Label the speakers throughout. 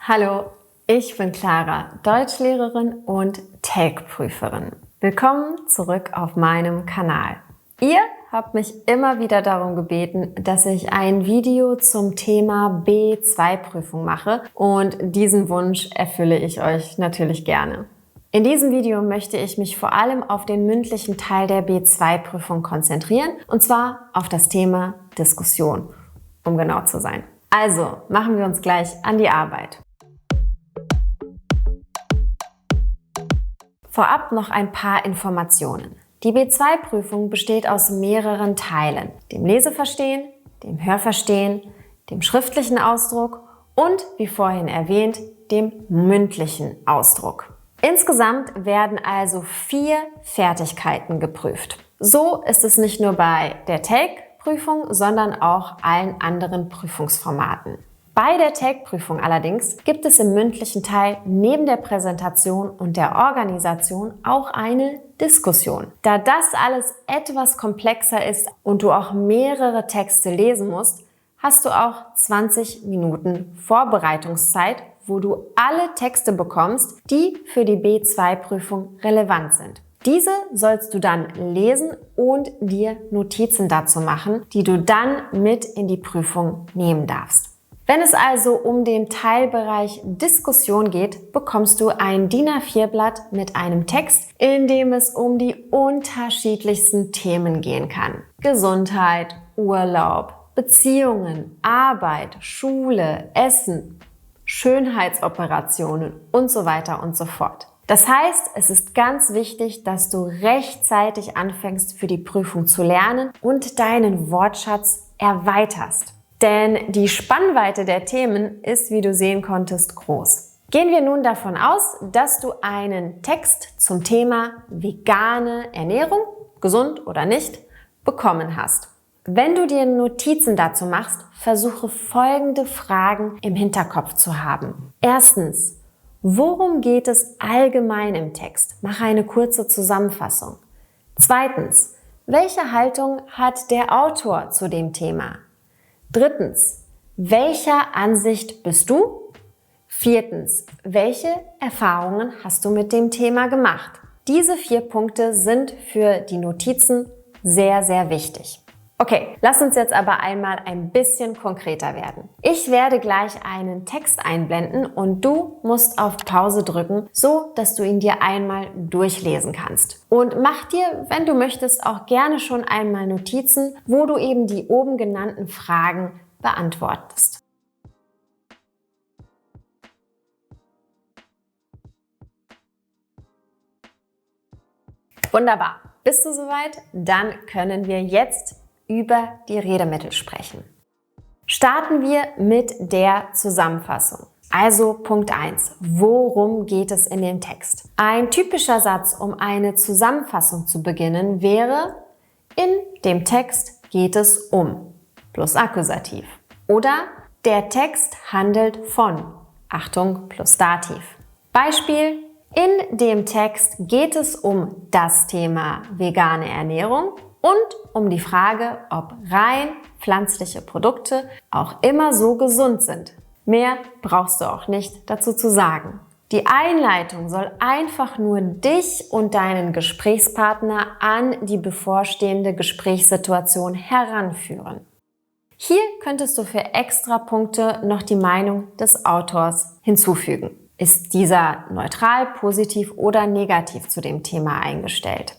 Speaker 1: Hallo, ich bin Clara, Deutschlehrerin und TELC-Prüferin. Willkommen zurück auf meinem Kanal. Ihr habt mich immer wieder darum gebeten, dass ich ein Video zum Thema B2-Prüfung mache und diesen Wunsch erfülle ich euch natürlich gerne. In diesem Video möchte ich mich vor allem auf den mündlichen Teil der B2-Prüfung konzentrieren und zwar auf das Thema Diskussion, um genau zu sein. Also machen wir uns gleich an die Arbeit. Vorab noch ein paar Informationen. Die B2-Prüfung besteht aus mehreren Teilen: dem Leseverstehen, dem Hörverstehen, dem schriftlichen Ausdruck und, wie vorhin erwähnt, dem mündlichen Ausdruck. Insgesamt werden also 4 Fertigkeiten geprüft. So ist es nicht nur bei der TELC-Prüfung, sondern auch allen anderen Prüfungsformaten. Bei der TELC-Prüfung allerdings gibt es im mündlichen Teil neben der Präsentation und der Organisation auch eine Diskussion. Da das alles etwas komplexer ist und du auch mehrere Texte lesen musst, hast du auch 20 Minuten Vorbereitungszeit, wo du alle Texte bekommst, die für die B2-Prüfung relevant sind. Diese sollst du dann lesen und dir Notizen dazu machen, die du dann mit in die Prüfung nehmen darfst. Wenn es also um den Teilbereich Diskussion geht, bekommst du ein DIN A4-Blatt mit einem Text, in dem es um die unterschiedlichsten Themen gehen kann. Gesundheit, Urlaub, Beziehungen, Arbeit, Schule, Essen, Schönheitsoperationen und so weiter und so fort. Das heißt, es ist ganz wichtig, dass du rechtzeitig anfängst, für die Prüfung zu lernen und deinen Wortschatz erweiterst. Denn die Spannweite der Themen ist, wie du sehen konntest, groß. Gehen wir nun davon aus, dass du einen Text zum Thema vegane Ernährung, gesund oder nicht, bekommen hast. Wenn du dir Notizen dazu machst, versuche folgende Fragen im Hinterkopf zu haben. Erstens, worum geht es allgemein im Text? Mache eine kurze Zusammenfassung. Zweitens, welche Haltung hat der Autor zu dem Thema? Drittens, welcher Ansicht bist du? Viertens, welche Erfahrungen hast du mit dem Thema gemacht? Diese 4 Punkte sind für die Notizen sehr, sehr wichtig. Okay, lass uns jetzt aber einmal ein bisschen konkreter werden. Ich werde gleich einen Text einblenden und du musst auf Pause drücken, so dass du ihn dir einmal durchlesen kannst. Und mach dir, wenn du möchtest, auch gerne schon einmal Notizen, wo du eben die oben genannten Fragen beantwortest. Wunderbar. Bist du soweit? Dann können wir jetzt über die Redemittel sprechen. Starten wir mit der Zusammenfassung. Also Punkt 1. Worum geht es in dem Text? Ein typischer Satz, um eine Zusammenfassung zu beginnen, wäre: In dem Text geht es um plus Akkusativ. Oder der Text handelt von, Achtung, plus Dativ. Beispiel: In dem Text geht es um das Thema vegane Ernährung und um die Frage, ob rein pflanzliche Produkte auch immer so gesund sind. Mehr brauchst du auch nicht dazu zu sagen. Die Einleitung soll einfach nur dich und deinen Gesprächspartner an die bevorstehende Gesprächssituation heranführen. Hier könntest du für Extrapunkte noch die Meinung des Autors hinzufügen. Ist dieser neutral, positiv oder negativ zu dem Thema eingestellt?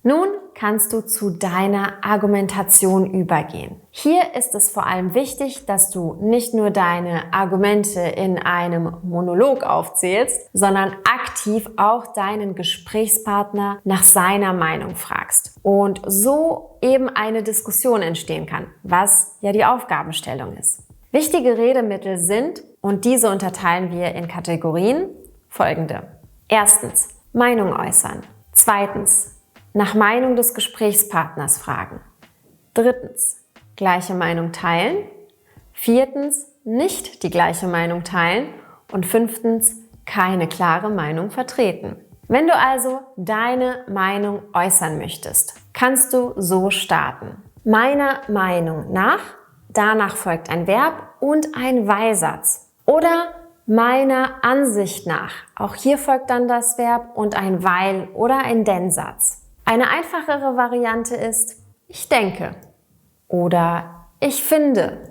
Speaker 1: Nun kannst du zu deiner Argumentation übergehen. Hier ist es vor allem wichtig, dass du nicht nur deine Argumente in einem Monolog aufzählst, sondern aktiv auch deinen Gesprächspartner nach seiner Meinung fragst. Und so eben eine Diskussion entstehen kann, was ja die Aufgabenstellung ist. Wichtige Redemittel sind, und diese unterteilen wir in Kategorien, folgende. Erstens, Meinung äußern. Zweitens, nach Meinung des Gesprächspartners fragen. Drittens, gleiche Meinung teilen. Viertens, nicht die gleiche Meinung teilen. Und fünftens, keine klare Meinung vertreten. Wenn du also deine Meinung äußern möchtest, kannst du so starten. Meiner Meinung nach, danach folgt ein Verb und ein Weil-Satz. Oder meiner Ansicht nach. Auch hier folgt dann das Verb und ein weil oder ein denn-Satz. Eine einfachere Variante ist ich denke oder ich finde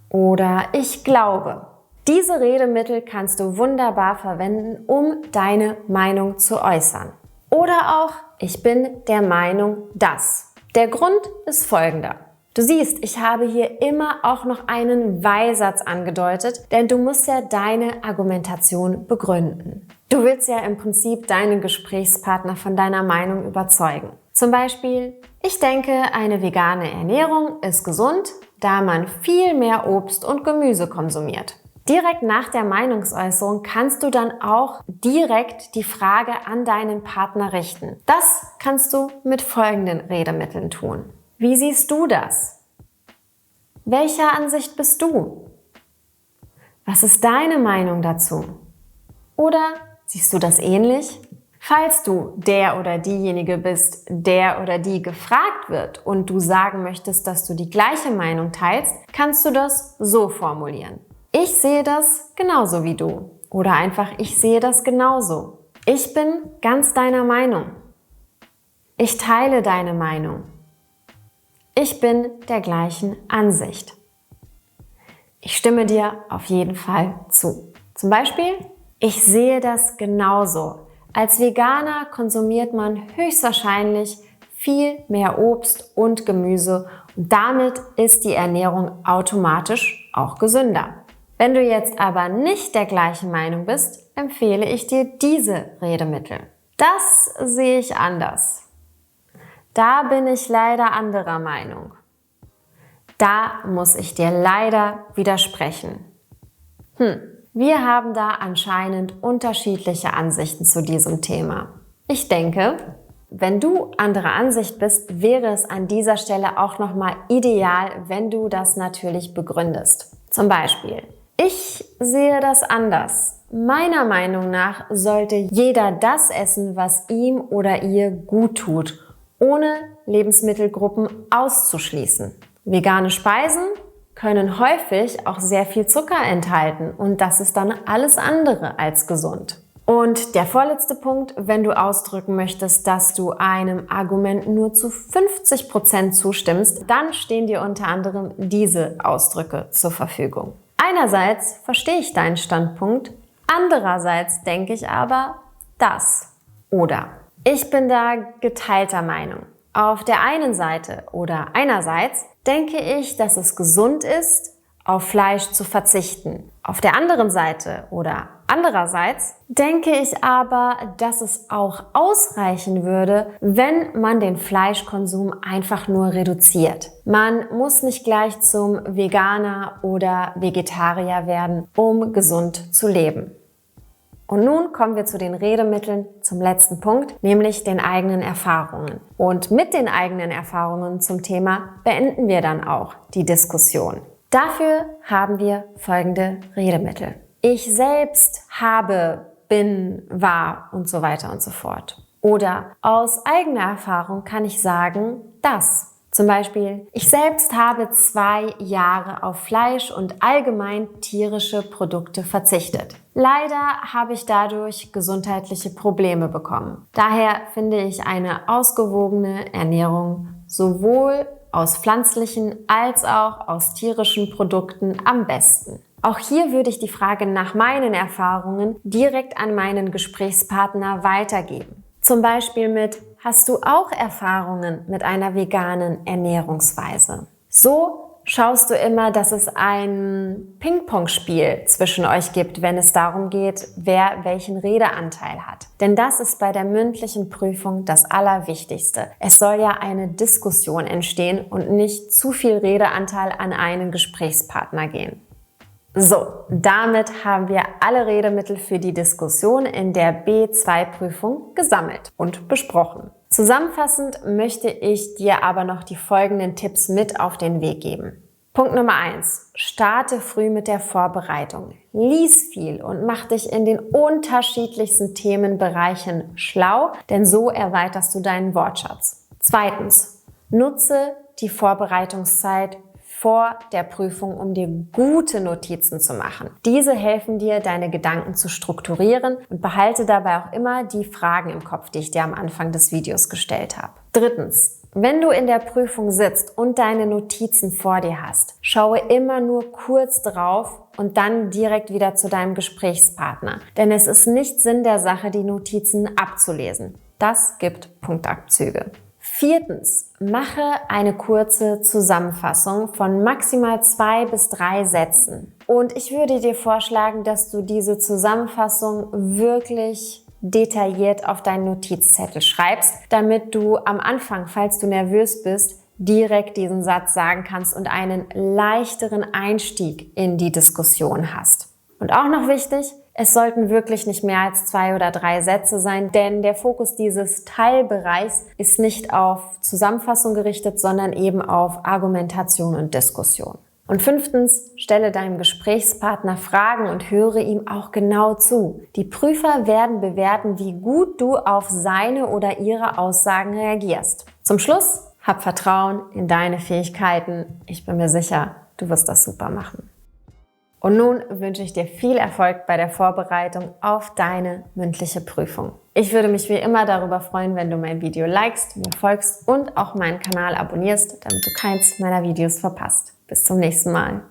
Speaker 1: oder ich glaube. Diese Redemittel kannst du wunderbar verwenden, um deine Meinung zu äußern. Oder auch ich bin der Meinung, dass. Der Grund ist folgender. Du siehst, ich habe hier immer auch noch einen Weil-Satz angedeutet, denn du musst ja deine Argumentation begründen. Du willst ja im Prinzip deinen Gesprächspartner von deiner Meinung überzeugen. Zum Beispiel, ich denke, eine vegane Ernährung ist gesund, da man viel mehr Obst und Gemüse konsumiert. Direkt nach der Meinungsäußerung kannst du dann auch direkt die Frage an deinen Partner richten. Das kannst du mit folgenden Redemitteln tun. Wie siehst du das? Welcher Ansicht bist du? Was ist deine Meinung dazu? Oder siehst du das ähnlich? Falls du der oder diejenige bist, der oder die gefragt wird und du sagen möchtest, dass du die gleiche Meinung teilst, kannst du das so formulieren. Ich sehe das genauso wie du. Oder einfach, ich sehe das genauso. Ich bin ganz deiner Meinung. Ich teile deine Meinung. Ich bin der gleichen Ansicht. Ich stimme dir auf jeden Fall zu. Zum Beispiel, ich sehe das genauso. Als Veganer konsumiert man höchstwahrscheinlich viel mehr Obst und Gemüse und damit ist die Ernährung automatisch auch gesünder. Wenn du jetzt aber nicht der gleichen Meinung bist, empfehle ich dir diese Redemittel. Das sehe ich anders. Da bin ich leider anderer Meinung. Da muss ich dir leider widersprechen. Wir haben da anscheinend unterschiedliche Ansichten zu diesem Thema. Ich denke, wenn du anderer Ansicht bist, wäre es an dieser Stelle auch nochmal ideal, wenn du das natürlich begründest. Zum Beispiel, ich sehe das anders. Meiner Meinung nach sollte jeder das essen, was ihm oder ihr gut tut, ohne Lebensmittelgruppen auszuschließen. Vegane Speisen können häufig auch sehr viel Zucker enthalten und das ist dann alles andere als gesund. Und der vorletzte Punkt, wenn du ausdrücken möchtest, dass du einem Argument nur zu 50% zustimmst, dann stehen dir unter anderem diese Ausdrücke zur Verfügung. Einerseits verstehe ich deinen Standpunkt, andererseits denke ich aber das. Oder ich bin da geteilter Meinung. Auf der einen Seite oder einerseits denke ich, dass es gesund ist, auf Fleisch zu verzichten. Auf der anderen Seite oder andererseits denke ich aber, dass es auch ausreichen würde, wenn man den Fleischkonsum einfach nur reduziert. Man muss nicht gleich zum Veganer oder Vegetarier werden, um gesund zu leben. Und nun kommen wir zu den Redemitteln zum letzten Punkt, nämlich den eigenen Erfahrungen. Und mit den eigenen Erfahrungen zum Thema beenden wir dann auch die Diskussion. Dafür haben wir folgende Redemittel. Ich selbst habe, bin, war und so weiter und so fort. Oder aus eigener Erfahrung kann ich sagen, dass. Zum Beispiel, ich selbst habe 2 Jahre auf Fleisch und allgemein tierische Produkte verzichtet. Leider habe ich dadurch gesundheitliche Probleme bekommen. Daher finde ich eine ausgewogene Ernährung sowohl aus pflanzlichen als auch aus tierischen Produkten am besten. Auch hier würde ich die Frage nach meinen Erfahrungen direkt an meinen Gesprächspartner weitergeben. Zum Beispiel mit: Hast du auch Erfahrungen mit einer veganen Ernährungsweise? So schaust du immer, dass es ein Ping-Pong-Spiel zwischen euch gibt, wenn es darum geht, wer welchen Redeanteil hat. Denn das ist bei der mündlichen Prüfung das Allerwichtigste. Es soll ja eine Diskussion entstehen und nicht zu viel Redeanteil an einen Gesprächspartner gehen. So, damit haben wir alle Redemittel für die Diskussion in der B2-Prüfung gesammelt und besprochen. Zusammenfassend möchte ich dir aber noch die folgenden Tipps mit auf den Weg geben. Punkt Nummer 1. Starte früh mit der Vorbereitung. Lies viel und mach dich in den unterschiedlichsten Themenbereichen schlau, denn so erweiterst du deinen Wortschatz. 2. Nutze die Vorbereitungszeit vor der Prüfung, um dir gute Notizen zu machen. Diese helfen dir, deine Gedanken zu strukturieren und behalte dabei auch immer die Fragen im Kopf, die ich dir am Anfang des Videos gestellt habe. Drittens, wenn du in der Prüfung sitzt und deine Notizen vor dir hast, schaue immer nur kurz drauf und dann direkt wieder zu deinem Gesprächspartner. Denn es ist nicht Sinn der Sache, die Notizen abzulesen. Das gibt Punktabzüge. Viertens, mache eine kurze Zusammenfassung von maximal 2 bis 3 Sätzen. Und ich würde dir vorschlagen, dass du diese Zusammenfassung wirklich detailliert auf deinen Notizzettel schreibst, damit du am Anfang, falls du nervös bist, direkt diesen Satz sagen kannst und einen leichteren Einstieg in die Diskussion hast. Und auch noch wichtig, es sollten wirklich nicht mehr als 2 oder 3 Sätze sein, denn der Fokus dieses Teilbereichs ist nicht auf Zusammenfassung gerichtet, sondern eben auf Argumentation und Diskussion. Und fünftens, stelle deinem Gesprächspartner Fragen und höre ihm auch genau zu. Die Prüfer werden bewerten, wie gut du auf seine oder ihre Aussagen reagierst. Zum Schluss, hab Vertrauen in deine Fähigkeiten. Ich bin mir sicher, du wirst das super machen. Und nun wünsche ich dir viel Erfolg bei der Vorbereitung auf deine mündliche Prüfung. Ich würde mich wie immer darüber freuen, wenn du mein Video likest, mir folgst und auch meinen Kanal abonnierst, damit du keins meiner Videos verpasst. Bis zum nächsten Mal.